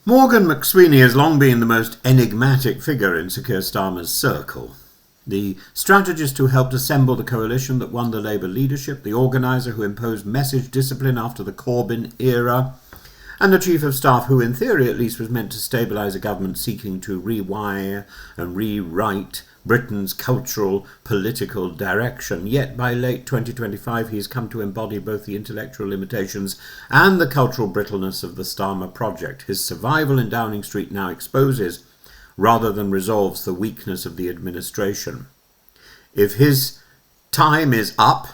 Morgan McSweeney has long been the most enigmatic figure in Sir Keir Starmer's circle. The strategist who helped assemble the coalition that won the Labour leadership, the organiser who imposed message discipline after the Corbyn era, and the Chief of Staff who, in theory at least, was meant to stabilise a government seeking to rewire and rewrite Britain's cultural, political direction. Yet by late 2025 he has come to embody both the intellectual limitations and the cultural brittleness of the Starmer project. His survival in Downing Street now exposes, rather than resolves, the weakness of the administration. If his time is up,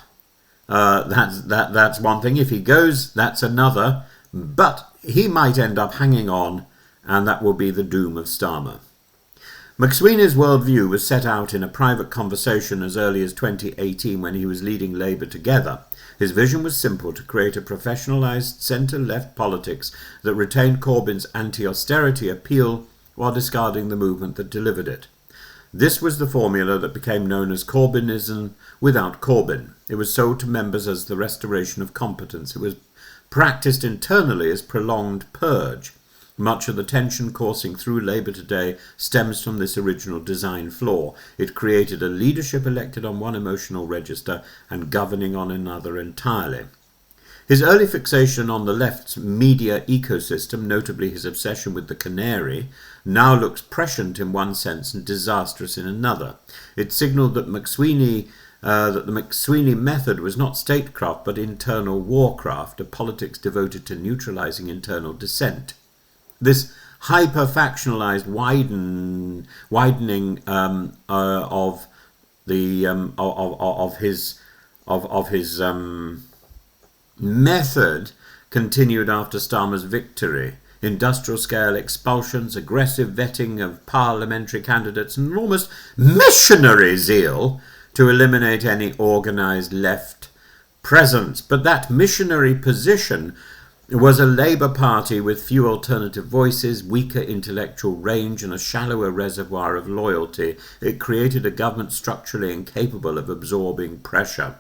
that's one thing. If he goes, that's another. But he might end up hanging on, and that will be the doom of Starmer. McSweeney's worldview was set out in a private conversation as early as 2018 when he was leading Labour Together. His vision was simple: to create a professionalised centre-left politics that retained Corbyn's anti-austerity appeal while discarding the movement that delivered it. This was the formula that became known as Corbynism without Corbyn. It was sold to members as the restoration of competence. It was practised internally as prolonged purge. Much of the tension coursing through Labour today stems from this original design flaw. It created a leadership elected on one emotional register and governing on another entirely. His early fixation on the left's media ecosystem, notably his obsession with the canary, now looks prescient in one sense and disastrous in another. It signalled that the McSweeney method was not statecraft but internal warcraft, a politics devoted to neutralising internal dissent. This hyper-factionalised widening of his method continued after Starmer's victory. Industrial-scale expulsions, aggressive vetting of parliamentary candidates, and almost missionary zeal to eliminate any organised left presence. But that missionary position was a Labour Party with few alternative voices, weaker intellectual range, and a shallower reservoir of loyalty. It created a government structurally incapable of absorbing pressure.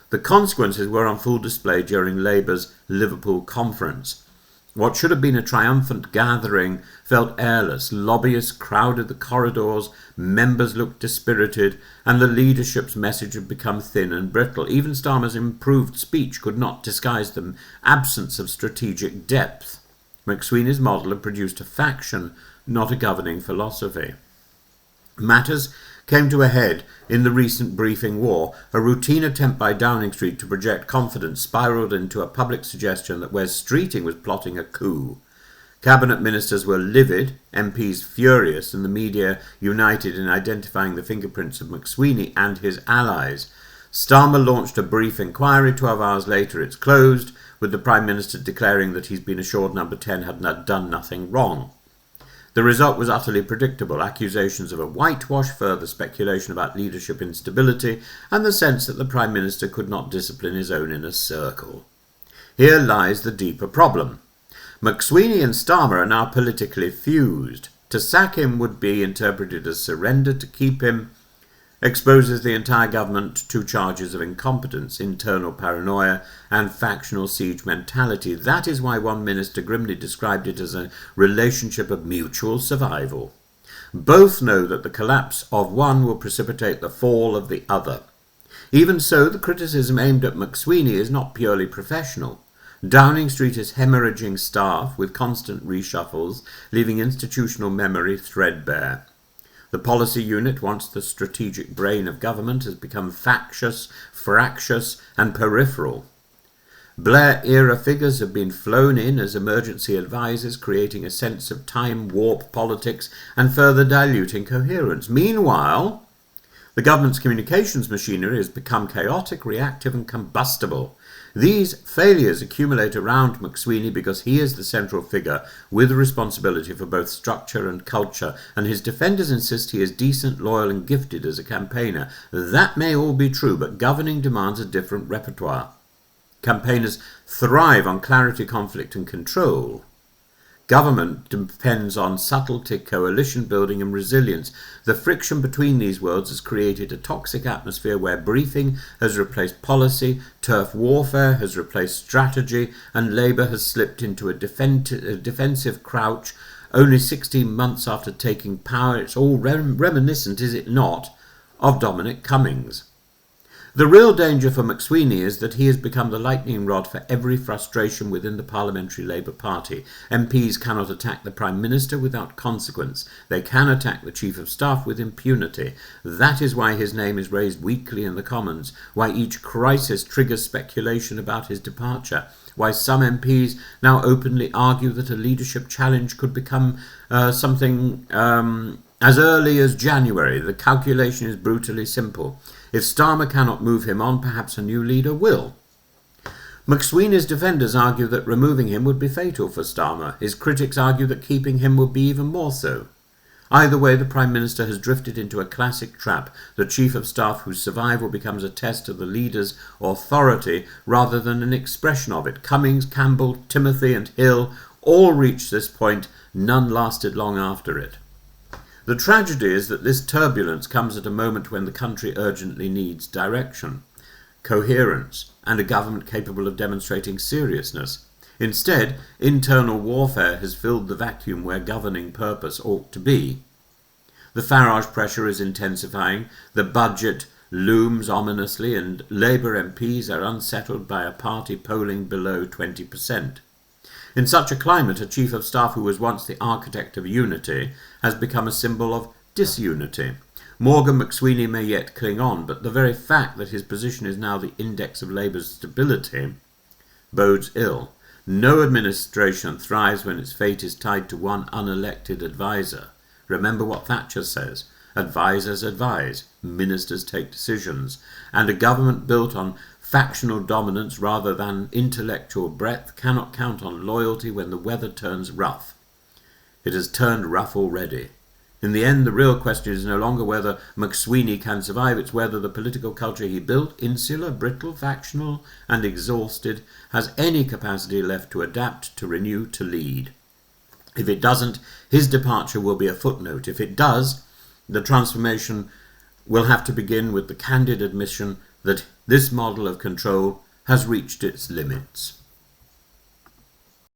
The consequences were on full display during Labour's Liverpool conference. What should have been a triumphant gathering felt airless. Lobbyists crowded the corridors, members looked dispirited, and the leadership's message had become thin and brittle. Even Starmer's improved speech could not disguise the absence of strategic depth. McSweeney's model had produced a faction, not a governing philosophy. Matters came to a head in the recent briefing war. A routine attempt by Downing Street to project confidence spiralled into a public suggestion that Wes Streeting was plotting a coup. Cabinet ministers were livid, MPs furious, and the media united in identifying the fingerprints of McSweeney and his allies. Starmer launched a brief inquiry. 12 hours later it's closed, with the Prime Minister declaring that he's been assured Number 10 had done nothing wrong. The result was utterly predictable: accusations of a whitewash, further speculation about leadership instability, and the sense that the Prime Minister could not discipline his own inner circle. Here lies the deeper problem. McSweeney and Starmer are now politically fused. To sack him would be interpreted as surrender. To keep him exposes the entire government to charges of incompetence, internal paranoia, and factional siege mentality. That is why one minister grimly described it as a relationship of mutual survival. Both know that the collapse of one will precipitate the fall of the other. Even so, the criticism aimed at McSweeney is not purely professional. Downing Street is hemorrhaging staff with constant reshuffles, leaving institutional memory threadbare. The policy unit, once the strategic brain of government, has become factious, fractious, and peripheral. Blair-era figures have been flown in as emergency advisers, creating a sense of time warp politics and further diluting coherence. Meanwhile, the government's communications machinery has become chaotic, reactive, and combustible. These failures accumulate around McSweeney because he is the central figure with responsibility for both structure and culture, and his defenders insist he is decent, loyal, and gifted as a campaigner. That may all be true, but governing demands a different repertoire. Campaigners thrive on clarity, conflict, and control. Government depends on subtlety, coalition building and resilience. The friction between these worlds has created a toxic atmosphere where briefing has replaced policy, turf warfare has replaced strategy, and Labour has slipped into a defensive crouch only 16 months after taking power. It's all reminiscent, is it not, of Dominic Cummings. The real danger for McSweeney is that he has become the lightning rod for every frustration within the Parliamentary Labour Party. MPs cannot attack the Prime Minister without consequence. They can attack the Chief of Staff with impunity. That is why his name is raised weekly in the Commons, why each crisis triggers speculation about his departure, why some MPs now openly argue that a leadership challenge could become something as early as January. The calculation is brutally simple. If Starmer cannot move him on, perhaps a new leader will. McSweeney's defenders argue that removing him would be fatal for Starmer. His critics argue that keeping him would be even more so. Either way, the Prime Minister has drifted into a classic trap, the Chief of Staff whose survival becomes a test of the leader's authority rather than an expression of it. Cummings, Campbell, Timothy and Hill all reached this point. None lasted long after it. The tragedy is that this turbulence comes at a moment when the country urgently needs direction, coherence, and a government capable of demonstrating seriousness. Instead, internal warfare has filled the vacuum where governing purpose ought to be. The Farage pressure is intensifying, the budget looms ominously, and Labour MPs are unsettled by a party polling below 20%. In such a climate, a Chief of Staff who was once the architect of unity has become a symbol of disunity. Morgan McSweeney may yet cling on, but the very fact that his position is now the index of Labour's stability bodes ill. No administration thrives when its fate is tied to one unelected advisor. Remember what Thatcher says. Advisors advise, ministers take decisions, and a government built on factional dominance rather than intellectual breadth cannot count on loyalty when the weather turns rough. It has turned rough already. In the end, the real question is no longer whether McSweeney can survive, it's whether the political culture he built, insular, brittle, factional, and exhausted, has any capacity left to adapt, to renew, to lead. If it doesn't, his departure will be a footnote. If it does, the transformation will have to begin with the candid admission that this model of control has reached its limits.